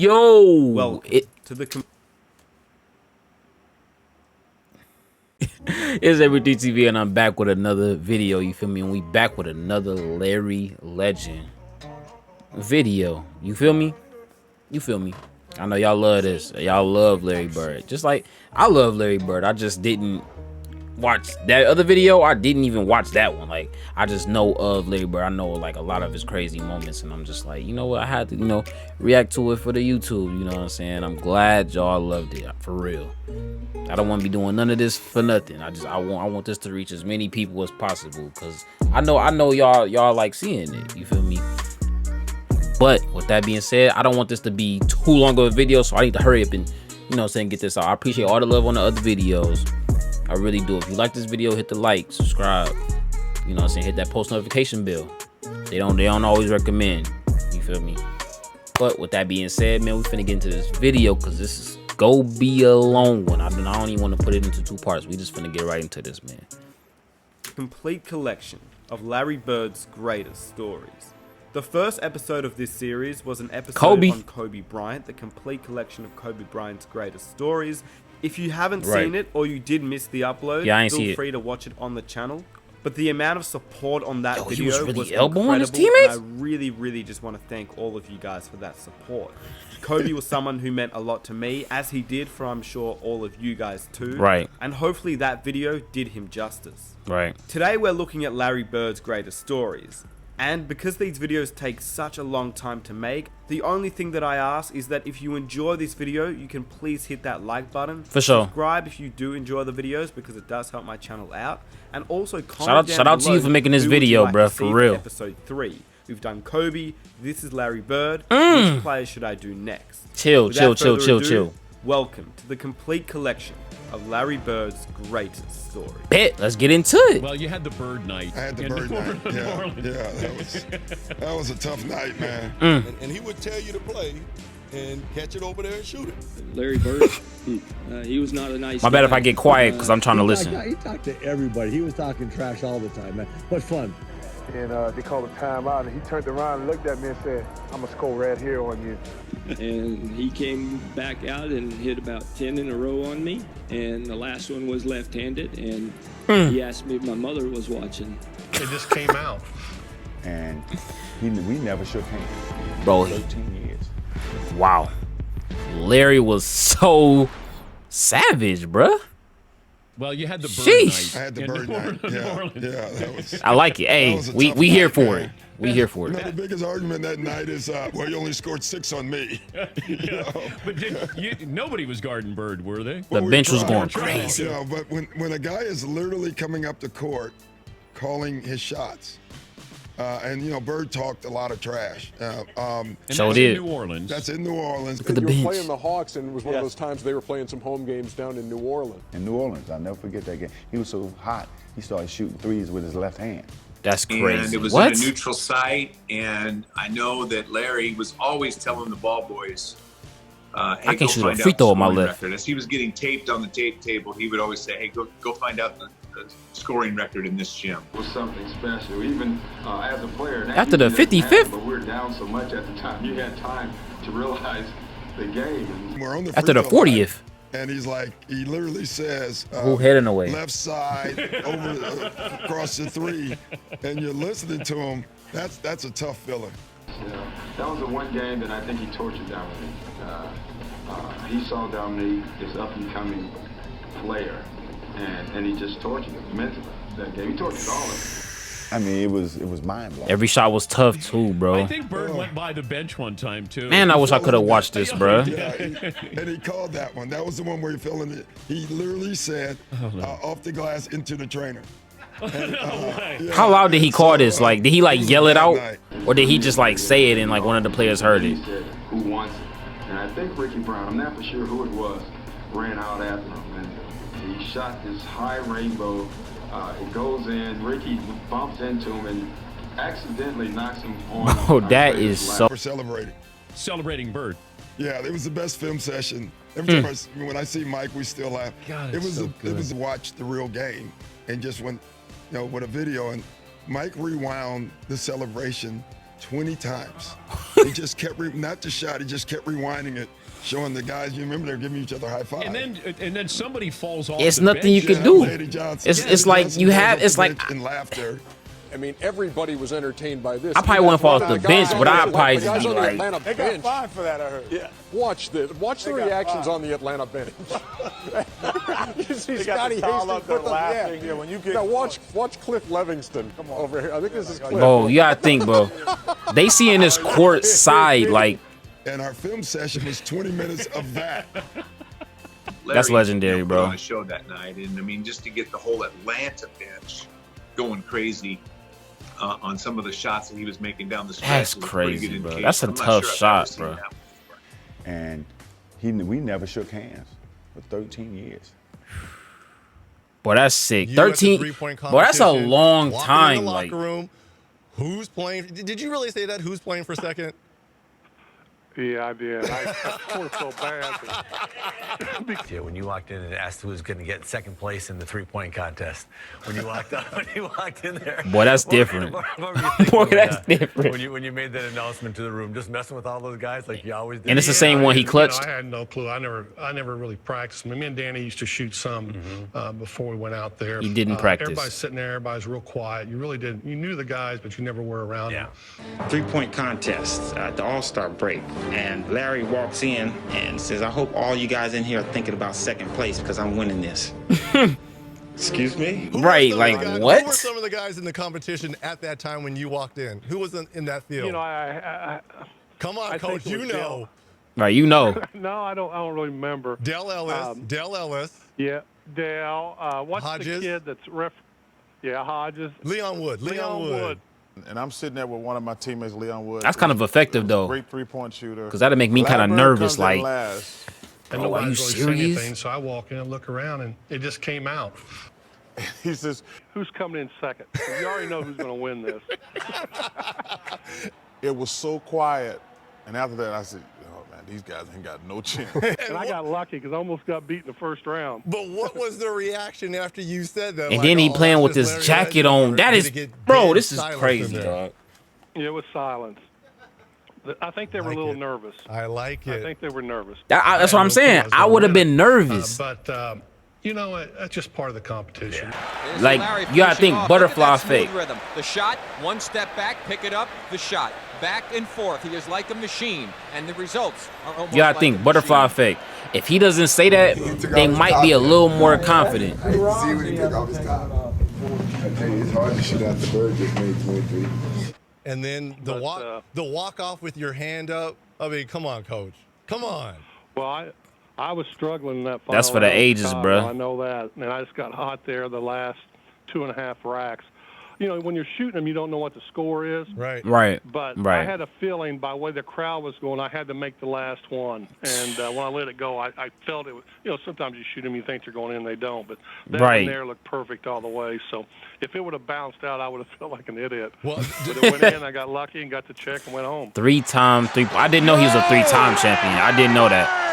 Yo, Welcome to the it's Everything TV, and I'm back with another video. You feel me? And we back with another Larry Legend video. You feel me? You feel me? I know y'all love this. Y'all love Larry Bird, just like I love Larry Bird. I just didn't watch that other video. I didn't even watch that one. Like, I just know of Larry Bird. I know like a lot of his crazy moments, and I'm just like, you know what, I had to, react to it for the YouTube. You know what I'm saying? I'm glad y'all loved it, for real. I don't want to be doing none of this for nothing. I want this to reach as many people as possible, because I know y'all like seeing it. You feel me? But with that being said, I don't want this to be too long of a video, so I need to hurry up and, get this out. I appreciate all the love on the other videos. I really do. If you like this video, hit the like, subscribe, hit that post notification bell. They don't always recommend, you feel me? But with that being said, man, we finna get into this video, because this is go be a long one. I don't even want to put it into two parts. We just finna get right into this, man. complete collection of Larry Bird's greatest stories. The first episode of this series was an episode on Kobe Bryant, the complete collection of Kobe Bryant's greatest stories. If you haven't seen it, or you did miss the upload, feel free to watch it on the channel. But the amount of support on that video was incredible, and I really just want to thank all of you guys for that support. Kobe was someone who meant a lot to me, as he did for, I'm sure, all of you guys too. Right. And hopefully that video did him justice. Right. Today we're looking at Larry Bird's greatest stories. And because these videos take such a long time to make, the only thing that I ask is that if you enjoy this video, you can please hit that like button. For sure. Subscribe if you do enjoy the videos, because it does help my channel out. And also comment shout out to you for making this video, bro, for real. Episode 3. We've done Kobe. This is Larry Bird. Which players should I do next? Chill. Welcome to the complete collection of Larry Bird's greatest story. Bet, let's get into it. Well, you had the Bird night. I had the Bird night. That was a tough night, man. And he would tell you to play and catch it over there and shoot it. Larry Bird, he was not a nice My bad if I get quiet, because I'm trying to listen. He talked to everybody. He was talking trash all the time, man. But fun. And they called a timeout, and he turned around and looked at me and said, I'm going to score right here on you. And he came back out and hit about 10 in a row on me. And the last one was left-handed. And he asked me if my mother was watching. It just came out. And we never shook hands. Bro, 13 years. Wow. Larry was so savage, bruh. Well, you had the Bird night. I had the Bird night. That was, I like it. Hey, we here for it. We here for it. The biggest argument that night is, well, you only scored 6 on me. But nobody was guarding Bird, were they? The bench was going crazy. Yeah, but when a guy is literally coming up the court, calling his shots, and Bird talked a lot of trash. So did. In New Orleans. That's in New Orleans. You were playing the Hawks, and it was one of those times they were playing some home games down in New Orleans. In New Orleans, I'll never forget that game. He was so hot, he started shooting threes with his left hand. That's crazy. And it was in a neutral site, and I know that Larry was always telling the ball boys, hey, I can shoot a free throw on my left. Record. As he was getting taped on the tape table, he would always say, hey, go find out the scoring record in this gym. It was something special, even as a player. After the 55th? But we were down so much at the time, you had time to realize the game. We're on the after the 40th. And he's like, he literally says, who heading away? Left side, across the 3, and you're listening to him. That's a tough feeling. Yeah, that was the one game that I think he tortured Dominique. He saw Dominique, this up-and-coming player, and he just tortured him mentally. That game, he tortured all of them. I mean, it was mind-blowing. Every shot was tough too, bro. I think Bird went by the bench one time too. Man, I wish I could have watched this, bro. Yeah, and he called that one. That was the one where he feeling it. He literally said, off the glass into the trainer. And, how loud did he call this? Like, did he yell it out, or did he just say it and one of the players heard it? He said, who wants it? And I think Ricky Brown, I'm not for sure who it was, ran out after him, and he shot this high rainbow. It goes in, Ricky bumps into him and accidentally knocks him on. Oh, that is so. We're Celebrating Bird. Yeah, it was the best film session. Every time when I see Mike, we still laugh. God, it was to watch the real game, and just when, with a video, and Mike rewound the celebration 20 times. He just kept, not the shot, he just kept rewinding it, showing the guys, you remember they're giving each other high five. And then somebody falls off. It's the nothing bench. you can do. It's like you have. It's like in laughter. I mean, everybody was entertained by this. I probably wouldn't fall off the bench, but I'd probably just be like, they got fined for that, I heard. Yeah. Watch this. Watch the reactions on the Atlanta bench. You see Scotty Hastings put them, yeah. When you get now watch Cliff Livingston over here. I think this is Cliff. bro, you gotta think, bro. They see in this court side, like. And our film session was 20 minutes of that. That's legendary, bro. On a show that night, and I mean, just to get the whole Atlanta bench going crazy on some of the shots that he was making down the stretch. That's crazy, bro. That's a tough shot, bro. And we never shook hands for 13 years. Boy, that's sick. 13. Boy, that's a long time. In the like, locker room. Who's playing? Did you really say that? Who's playing for second? Yeah, I did. I felt so bad. Yeah, when you walked in and asked who was going to get second place in the three-point contest, when you walked up, when you walked in there, boy, that's different. Boy, that's different. When you made that announcement to the room, just messing with all those guys like you always did. And it's the same one he clutched. I had no clue. I never really practiced. Me and Danny used to shoot some before we went out there. He didn't practice. Everybody's sitting there. Everybody's real quiet. You really didn't. You knew the guys, but you never were around them. Three-point contest at the All-Star break, and Larry walks in and says, "I hope all you guys in here are thinking about second place because I'm winning this." Excuse me? Right, like guys, what? Who were some of the guys in the competition at that time when you walked in? Who was in that field? You know, Come on, Coach, you know. Right, you know. No, I don't really remember. Dell Ellis. Dell Ellis. Yeah, Dell. What's Hodges. the kid that's Yeah, Hodges. Leon Wood. Leon Wood. And I'm sitting there with one of my teammates, Leon Wood. That's kind of effective, though. Great three-point shooter. Because that'd make me kind of nervous, like, And oh, are you serious? Anything, so I walk in and look around, and it just came out. He says, "Who's coming in second?" You already know who's going to win this. It was so quiet. And after that, I said, oh, man, these guys ain't got no chance. And I got lucky because I almost got beat in the first round. But what was the reaction after you said that? And then he playing with his jacket on. That is, bro, this is crazy, dog. Yeah, it was silence. I think they were a little nervous. I like it. I think they were nervous. That's what I'm saying. I would have been nervous. But you know, that's just part of the competition. Like, you gotta think butterfly fake. Rhythm. The shot, one step back, pick it up, the shot. Back and forth. He is like a machine. And the results are almost You gotta like think a butterfly fake. If he doesn't say that, they might be a little more confident. See when he took off his top. Hey, it's hard to shoot out the bird just made 23. And then the walk off with your hand up. I mean, come on, Coach. Come on. Well, I was struggling in that final That's for the round. ages, bro. I know that. And I just got hot there the last 2.5 racks. You know, when you're shooting them, you don't know what the score is. Right. Right. But right. I had a feeling by the way the crowd was going, I had to make the last one. And when I let it go, I felt it was, you know, sometimes you shoot them, you think they're going in, they don't. But that one there looked perfect all the way. So if it would have bounced out, I would have felt like an idiot. Well, but it went in, I got lucky and got the check and went home. 3-time three. I didn't know he was a 3-time champion. I didn't know that.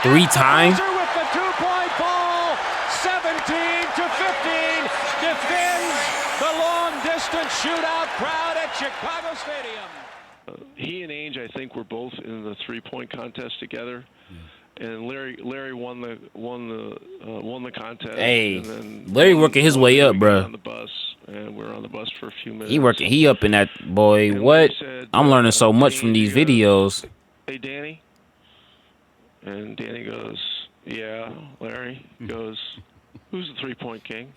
3 times? With the two-point ball, 17-15, defends the long-distance shootout crowd at Chicago Stadium. He and Ainge, I think, were both in the three-point contest together, and Larry won the contest. Hey, and then Larry working his way up, bro. On the bus, and we're on the bus for a few minutes. He up in that, boy. And what? Said, I'm learning so much from these videos. Hey, Danny. And Danny goes, yeah, Larry goes, who's the three-point king?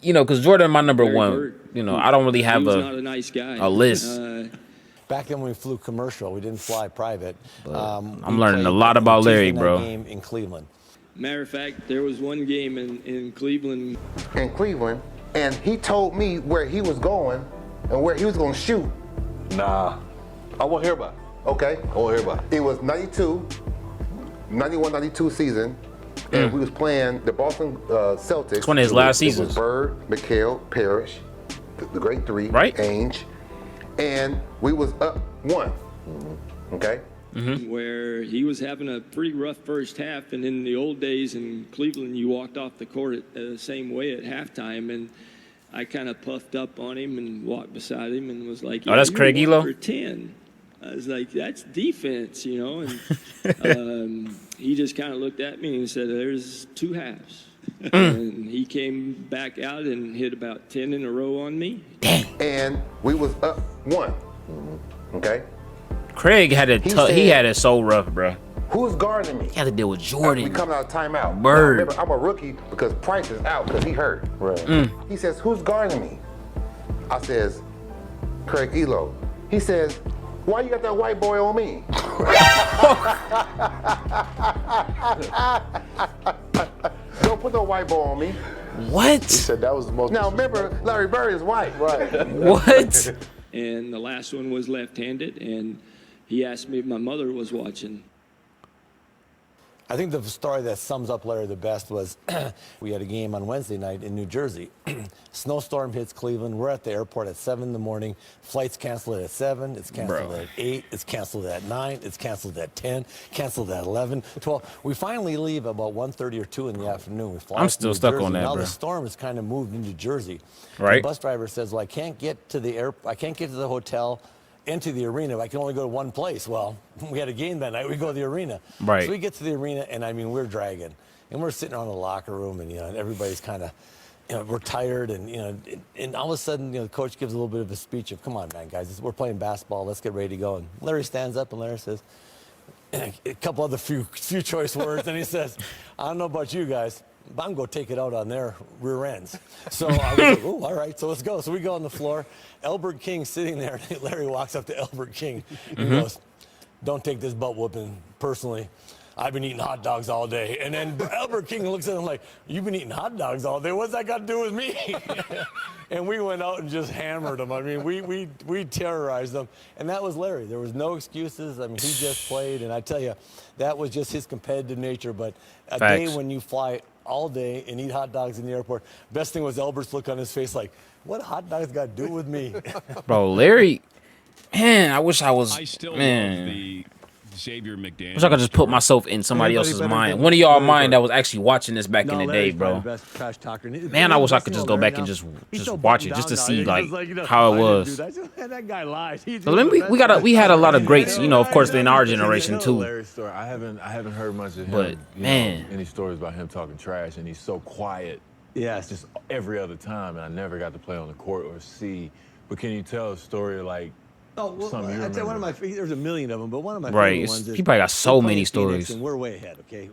You know, because Jordan, my number one. You know, I don't really have not a nice guy. a list. Back then when we flew commercial, we didn't fly private. I'm learning a lot about Larry, bro. Game in Cleveland. Matter of fact, there was one game in Cleveland. In Cleveland, and he told me where he was going and where he was going to shoot. Nah. I won't hear about it. Okay. I won't hear about it. It was 91-92 season, and we was playing the Boston Celtics. It's one of his last seasons. It was Bird, McHale, Parrish, the great three, right? Ainge, and we was up 1. Okay. Where he was having a pretty rough first half, and in the old days in Cleveland, you walked off the court the same way at halftime, and I kind of puffed up on him and walked beside him and was like, "Oh, that's Craig Elo." 1 for 10. I was like, "That's defense, you know." And he just kind of looked at me and said, "There's 2 halves." And he came back out and hit about 10 in a row on me. And we was up 1. Okay. Craig had it. He had it so rough, bro. Who's guarding me? He had to deal with Jordan. We coming out of timeout. Bird. Now, remember, I'm a rookie because Price is out because he hurt. Right. He says, "Who's guarding me?" I says, "Craig Elo." He says, "Why you got that white boy on me?" Don't put no white boy on me. What? He said that was the most. Now remember, Larry Bird is white. Right. What? And the last one was left-handed, and he asked me if my mother was watching. I think the story that sums up Larry the best was we had a game on Wednesday night in New Jersey. Snowstorm hits Cleveland. We're at the airport at 7 in the morning. Flight's canceled at 7. It's canceled at 8. It's canceled at 9. It's canceled at 10. Canceled at 11, 12. We finally leave about 1:30 or 2 in the afternoon. We fly I'm still stuck on that, now bro. the storm has kind of moved into Jersey. Right. The bus driver says, "Well, I can't get to the I can't get to the hotel into the arena. I can only go to one place." Well, we had a game that night. We go to the arena. Right. So we get to the arena, and I mean, we're dragging. And we're sitting around the locker room, and, and everybody's kind of, we're tired. And, and all of a sudden, the coach gives a little bit of a speech of, "Come on, man, guys, we're playing basketball. Let's get ready to go." And Larry stands up, and Larry says, a couple other few choice words, and he says, "I don't know about you guys, but I'm going to take it out on their rear ends." So I was like, "Oh, all right, so let's go." So we go on the floor. Elbert King sitting there. Larry walks up to Elbert King and goes, "Don't take this butt whooping personally. I've been eating hot dogs all day." And then Elbert King looks at him like, "You've been eating hot dogs all day? What's that got to do with me?" And we went out and just hammered him. I mean, we terrorized them. And that was Larry. There was no excuses. I mean, he just played. And I tell you, that was just his competitive nature. But a day when you fly all day and eat hot dogs in the airport, best thing was Elbert's look on his face like, "What hot dogs got to do with me?" Bro, Larry, man, I wish I was, I still man. love the Xavier McDaniel. Wish I could just put myself in somebody else's mind. One of y'all mind that was actually watching this back in the day, bro. Man, I wish I could just go back and just watch it, just to see like how it was. That guy lies. We had a lot of greats, of course, in our generation too. Larry's story. I haven't heard much of him. But man, any stories about him talking trash, and he's so quiet. Yes. Just every other time, and I never got to play on the court or see. But can you tell a story like? Oh, well, I'd say one of my there's a million of them, but one of my right, favorite ones is he probably got so many stories. And we're way ahead, okay?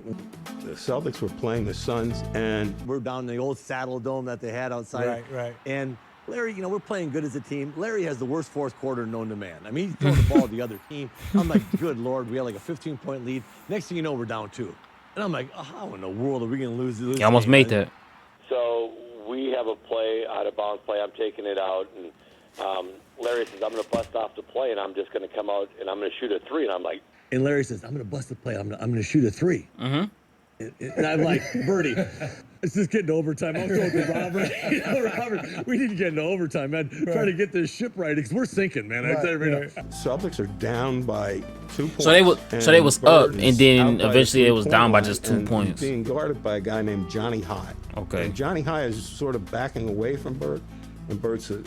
The Celtics were playing the Suns, and we're down in the old Saddle Dome that they had outside. Right. And Larry, we're playing good as a team. Larry has the worst fourth quarter known to man. I mean, he's throwing the ball to the other team. I'm like, good Lord, we had like a 15-point lead. Next thing you know, we're down 2. And I'm like, how in the world are we going to lose this? He almost made that. So we have a play, out of bounds play. I'm taking it out, and Larry says, "I'm going to bust off the play, and I'm just going to come out, and I'm going to shoot a 3." And I'm like... And Larry says, "I'm going to bust the play. I'm going to shoot a 3. Mm-hmm. And I'm like, "Bertie, it's just getting to overtime. I'm going to Robert. Robert, we need to get into overtime, man. Try to get this ship right because we're sinking, man." I tell you right now. Celtics are down by 2 points. So they was up, and then eventually it was down by just 2 points. Being guarded by a guy named Johnny High. Okay. And Johnny High is sort of backing away from Bird, and Bird said,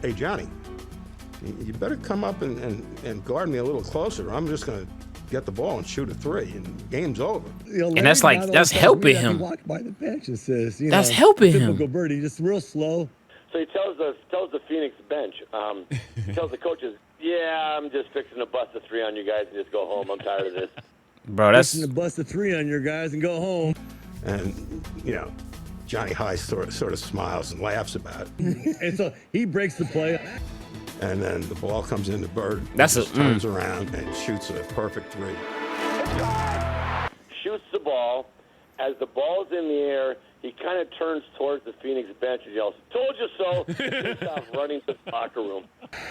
"Hey, Johnny, you better come up and guard me a little closer. I'm just going to get the ball and shoot a 3, and game's over." And that's helping him. He walked by the bench and says, that's helping him. Typical Birdie, just real slow. So he tells the Phoenix bench, he tells the coaches, "Yeah, I'm just fixing to bust a 3 on you guys and just go home. I'm tired of this." Bro, that's fixing to bust a 3 on your guys and go home. And Johnny High sort of smiles and laughs about it. And so he breaks the play. And then the ball comes into Bird. Turns around and shoots a perfect 3. Shoots the ball. As the ball's in the air, he kind of turns towards the Phoenix bench and yells, "Told you so!" Takes off running to the locker room.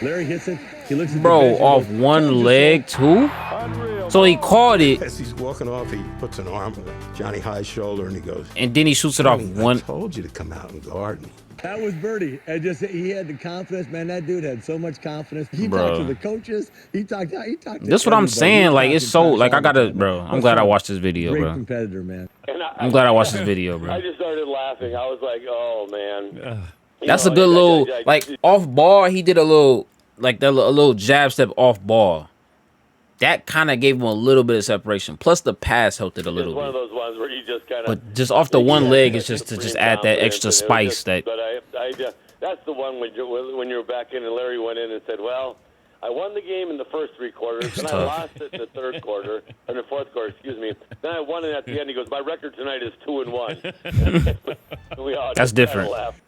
Larry hits it. He looks at bro off one leg too. So he caught it. As he's walking off, he puts an arm on Johnny High's shoulder and he goes, and then he shoots it off one. "I told you to come out and guard me." That was Birdie. And he had the confidence, man. That dude had so much confidence. He talked to the coaches. He talked to That's what I'm saying. Like, it's so, like, I gotta, bro. I'm glad I watched this video, great bro. competitor, man. And I'm glad I watched this video, bro. I just started laughing. I was like, "Oh man." That's a good little, like, off ball. He did a little, like, a little jab step off ball. That kind of gave him a little bit of separation. Plus, the pass helped it a little One bit. of those ones where you just kind of. But just off the one leg is just to just add that extra spice. That. But that's the one when you're back in and Larry went in and said, "Well, I won the game in the first 3 quarters, and I lost it in the third quarter, or the fourth quarter, excuse me. Then I won it at the end." He goes, "My record tonight is 2-1." We all That's just different. kinda laughed.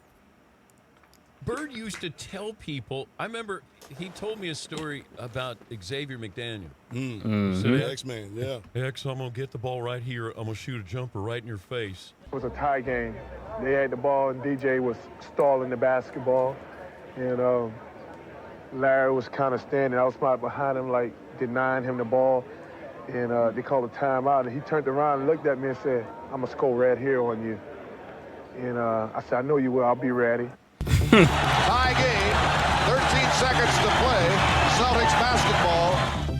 Bird used to tell people, I remember he told me a story about Xavier McDaniel. Mhm. He said, X-Man, yeah. X, I'm going to get the ball right here. I'm going to shoot a jumper right in your face. It was a tie game. They had the ball, and DJ was stalling the basketball. And Larry was kind of standing outside behind him, like denying him the ball. And they called a timeout, and he turned around and looked at me and said, "I'm going to score right here on you." And I said, "I know you will. I'll be ready." Tie game, 13 seconds to play. Celtics basketball.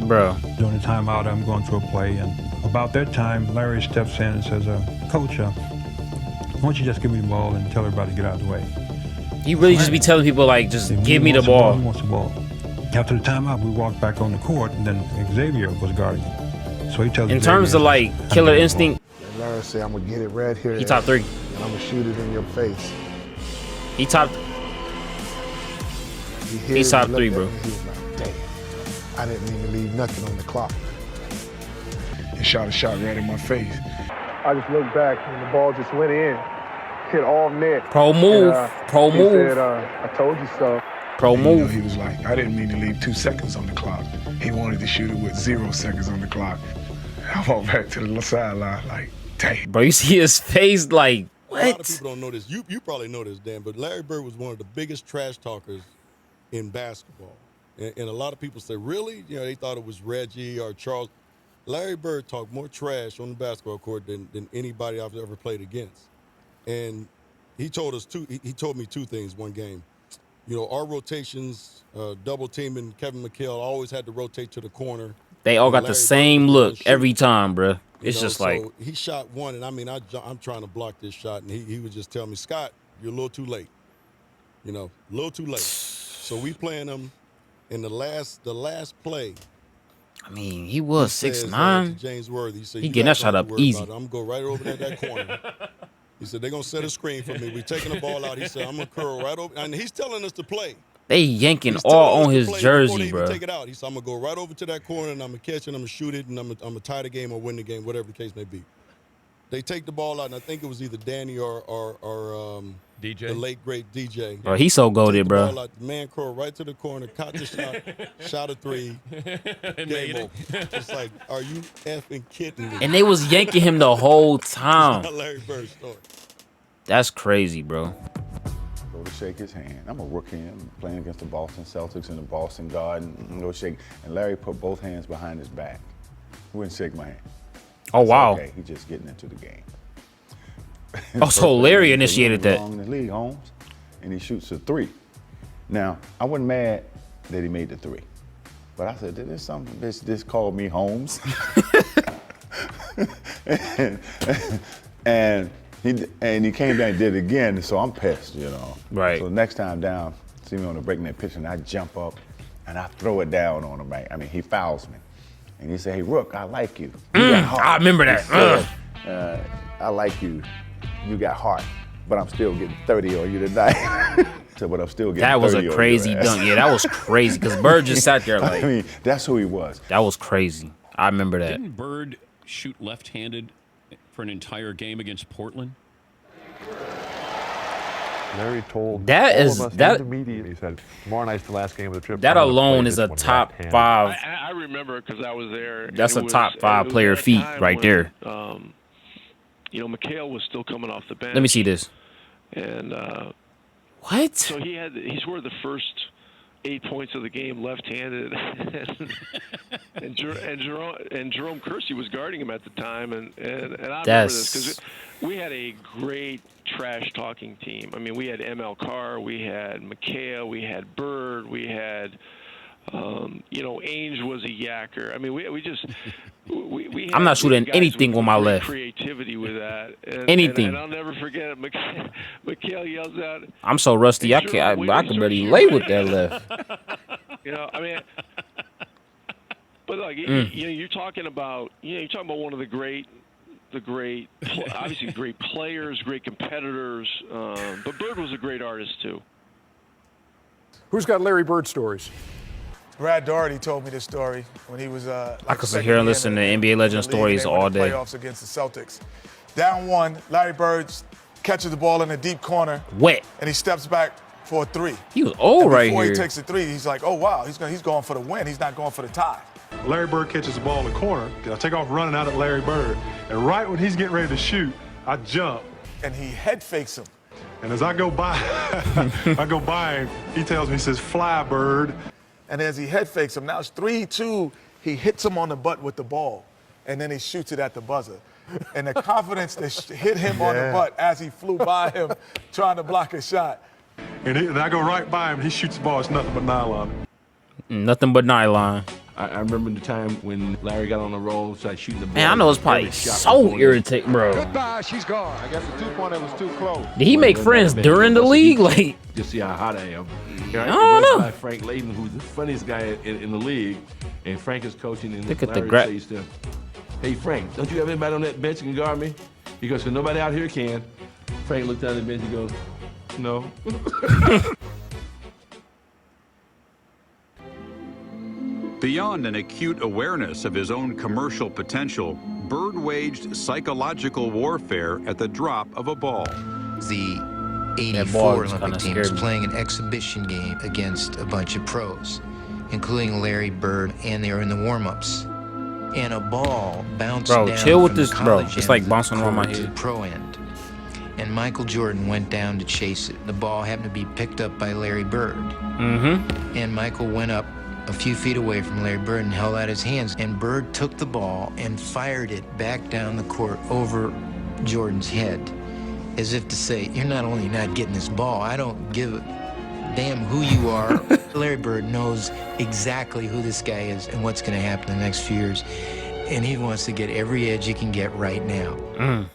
Bro. During the timeout, I'm going through a play, and about that time, Larry steps in and says, "Coach, why don't you just give me the ball and tell everybody to get out of the way?" He really just be telling people, like, just give me the ball. He wants the ball. After the timeout, we walked back on the court, and then Xavier was guarding him. So he tells In Xavier, terms of, like, killer instinct, And Larry said, "I'm gonna get it right here. He top 3. And I'm gonna shoot it in your face." He top 3, bro. He was like, "Damn, I didn't mean to leave nothing on the clock." And shot a shot right in my face. I just looked back, and the ball just went in, hit off net. Pro move. He said, "I told you so." Pro move. He was like, "I didn't mean to leave 2 seconds on the clock." He wanted to shoot it with 0 seconds on the clock. I walked back to the sideline like, dang. Bro, you see his face like, what? A lot of people don't know this. You probably know this, Dan, but Larry Bird was one of the biggest trash talkers in basketball. And a lot of people say, really? You know, they thought it was Reggie or Charles. Larry Bird talked more trash on the basketball court than anybody I've ever played against. And he told me 2 things one game. You know, our rotations, double teaming Kevin McHale, always had to rotate to the corner. They all got the same look every time, bro. It's just like. So he shot one, and I mean, I'm trying to block this shot, and he would just tell me, "Scott, you're a little too late. You know, a little too late." So we playing him in the last play. I mean, he was 6'9". James Worthy, he said, he getting that shot up easy. I'm gonna go right over that corner. He said, "They're gonna set a screen for me. We're taking the ball out." He said, "I'm gonna curl right over," and he's telling us to play. They yanking all on his jersey, bro. Take it out. He said, "I'm gonna go right over to that corner and I'm gonna catch it, and I'm gonna shoot it, and I'm gonna tie the game or win the game, whatever the case may be." They take the ball out, and I think it was either Danny or DJ, the late great DJ. Bro, he's so goated, bro. Ball out, the man curled right to the corner, caught the shot, shot a 3, game over. It's like, are you effing kidding me? And they was yanking him the whole time. Larry Bird story. That's crazy, bro. Go to shake his hand. I'm a rookie. I'm playing against the Boston Celtics in the Boston Garden. Go shake. And Larry put both hands behind his back. He wouldn't shake my hand. Oh, wow. Okay, he's just getting into the game. Oh, so Larry initiated that. In the league, Holmes, and he shoots a 3. Now, I wasn't mad that he made the 3, but I said, "There's something. This called me Holmes," and he came down and did it again. So I'm pissed, you know. Right. So the next time down, see me on the breaking that pitch, and I jump up and I throw it down on him. Right? I mean, he fouls me, and he said, "Hey, Rook, I like you. I remember that. Said, I like you. You got heart, but I'm still getting 30 on you tonight." So, but I'm still getting 30 That was on a your crazy ass. dunk. Yeah, that was crazy because Bird just sat there like. I mean, that's who he was. That was crazy. I remember that. Didn't Bird shoot left-handed for an entire game against Portland? Larry told that all is of us that in the media. He said, "Tomorrow night's the last game of the trip." That alone is a top 5. I remember because I was there. That's a top 5 player feat right there. You know, McHale was still coming off the bench. Let me see this. And what? So he scored the first 8 points of the game left-handed, and Jerome Kersey was guarding him at the time, and I remember this because we had a great trash-talking team. I mean, we had ML Carr, we had McHale, we had Bird, we had Ainge was a yacker. I mean, we just we I'm not shooting guys anything on my great left. creativity with that. And, Anything. And I'll never forget it. Mikhail yells out. I'm so rusty. I can barely lay with that left. I mean, but like you're talking about one of the great, obviously great players, great competitors. But Bird was a great artist too. Who's got Larry Bird stories? Brad Daugherty told me this story when he was. I could sit here and listen to NBA legend stories all day. Playoffs against the Celtics. Down one, Larry Bird catches the ball in the deep corner. Wet. And he steps back for a three. He was old right here. Before he takes the three, he's like, oh wow, he's going for the win. He's not going for the tie. Larry Bird catches the ball in the corner. I take off running out at Larry Bird, and right when he's getting ready to shoot, I jump. And he head fakes him. And as I go by, him, he tells me, he says, "Fly, Bird." And as he head fakes him, now it's 3-2. He hits him on the butt with the ball, and then he shoots it at the buzzer. And the confidence that hit him on the butt as he flew by him trying to block a shot. And I go right by him, and he shoots the ball. It's nothing but nylon. Nothing but nylon. I remember the time when Larry got on the roll, started shooting the ball. Man, I know it's probably so irritating, bro. Goodbye, she's gone. I guess the 2-pointer was too close. Did he make friends during the league? Like, just see how hot I am. I don't know. By Frank Layden, who's the funniest guy in the league, and Frank is coaching. And look at Larry the says to him, "Hey Frank, don't you have anybody on that bench that can guard me?" He goes, "So nobody out here can." Frank looked down at the bench and goes, "No." Beyond an acute awareness of his own commercial potential, Bird waged psychological warfare at the drop of a ball. The 84 Olympic team was playing an exhibition game against a bunch of pros, including Larry Bird, and they were in the warm-ups. And a ball bounced down chill with from this, the bro. college It's end like of the bouncing around my court to head. the pro end. And Michael Jordan went down to chase it. The ball happened to be picked up by Larry Bird. Mm-hmm. And Michael went up a few feet away from Larry Bird and held out his hands. And Bird took the ball and fired it back down the court over Jordan's head, as if to say, you're not only not getting this ball, I don't give a damn who you are. Larry Bird knows exactly who this guy is and what's going to happen in the next few years. And he wants to get every edge he can get right now.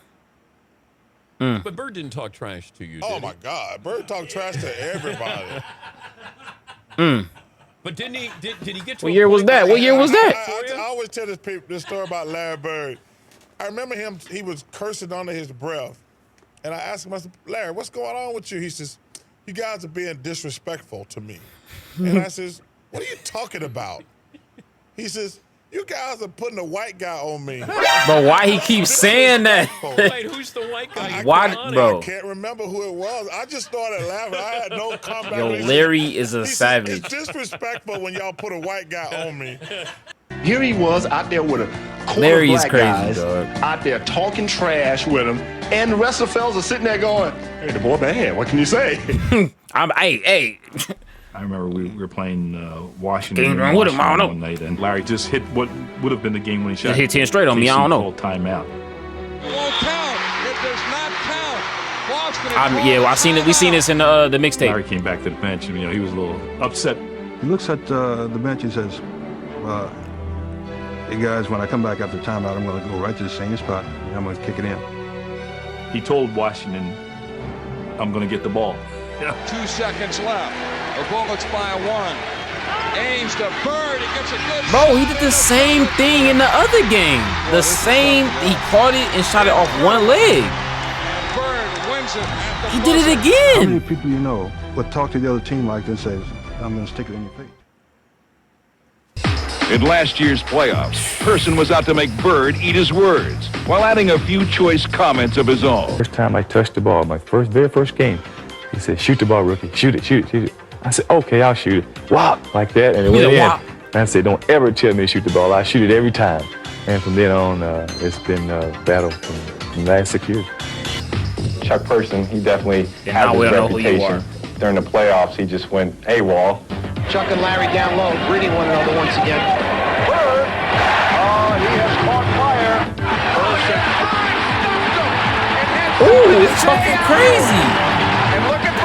But Bird didn't talk trash to you, did Oh, my God. Bird talked trash to everybody. But didn't he? Did he get to What year was that? What year was that? I always tell this story about Larry Bird. I remember him, he was cursing under his breath. And I asked him, I said, Larry, what's going on with you? He says, you guys are being disrespectful to me. And I says, what are you talking about? He says, you guys are putting a white guy on me. But why he keeps saying that? Wait, who's the white guy? Why, bro? I can't remember who it was. I just started laughing. I had no comment. Yo, Larry is a He said, savage. it's disrespectful when y'all put a white guy on me. Here he was out there with a quarter Larry is black crazy, guys dog. out there talking trash with him, and the rest of the fellas are sitting there going, "Hey, the boy bad. What can you say?" Hey. I remember we were playing Washington, Game wrong with him, I don't know. one night, and Larry just hit what would have been the game-winning shot. Just hit 10 straight on me, I don't know. Called timeout. It won't count. It does not count. Boston Yeah, well, we seen this in the mixtape. Larry came back to the bench, and he was a little upset. He looks at the bench and says, "Hey guys, when I come back after timeout, I'm going to go right to the same spot, and I'm going to kick it in." He told Washington, "I'm going to get the ball." 2 seconds left. The Bullets by 1. Aims to Bird. He gets a good Bro, he did the same thing in the other game. The same, he caught it and shot it off one leg. Bird wins it at the He did it How again. many people you know would talk to the other team like this and says, "I'm going to stick it in your face"? In last year's playoffs, Person was out to make Bird eat his words while adding a few choice comments of his own. First time I touched the ball, my very first game, he said, "Shoot the ball, rookie. Shoot it, shoot it, shoot it." I said, "Okay, I'll shoot it." Whop, like that, and it went in. And I said, "Don't ever tell me to shoot the ball. I shoot it every time." And from then on, it's been a battle for the last 6 years. Chuck Person, he definitely had we this don't know who you reputation. During the playoffs, he just went AWOL. Chuck and Larry down low, greeting one another once again. Bird. Oh, he has caught fire. Ooh, it's fucking crazy. And look at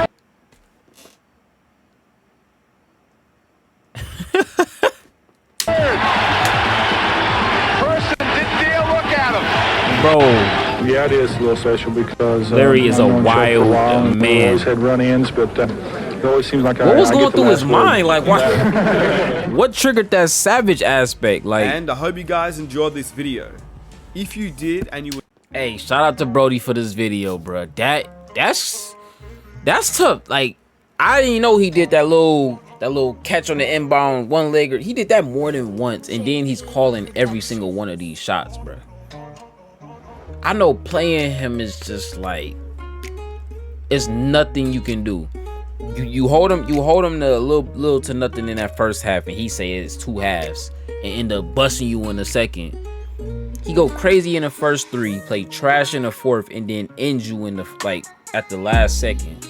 is a little special because Larry is a wild man. Always had run-ins, but it always seems like what was I going get the through his last word. mind? Like, why? What triggered that savage aspect? Like, And I hope you guys enjoyed this video. If you did and you hey, shout out to Brody for this video, bro. That's tough. Like, I didn't know he did that little catch on the inbound one-legger. He did that more than once, and then he's calling every single one of these shots, bro. I know playing him is just like, it's nothing you can do. You hold him to a little to nothing in that first half, and he say it's 2 halves, and end up busting you in the second. He go crazy in the first 3, play trash in the 4th, and then end you in the at the last second.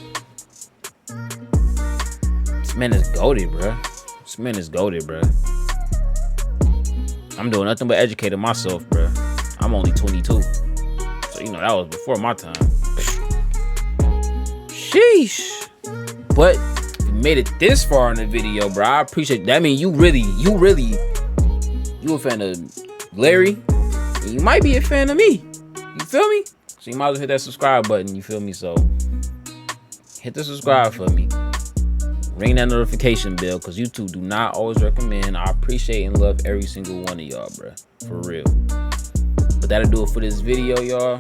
This man is goated, bro. This man is goated, bro. I'm doing nothing but educating myself, bro. I'm only 22, so you know that was before my time. Sheesh. But you made it this far in the video, bro. I appreciate that. I mean, you a fan of Larry. You might be a fan of me. You feel me? So you might as well hit that subscribe button. You feel me? So hit the subscribe for me. Ring that notification bell, because YouTube do not always recommend. I appreciate and love every single one of y'all, bro. For real. But that'll do it for this video, y'all.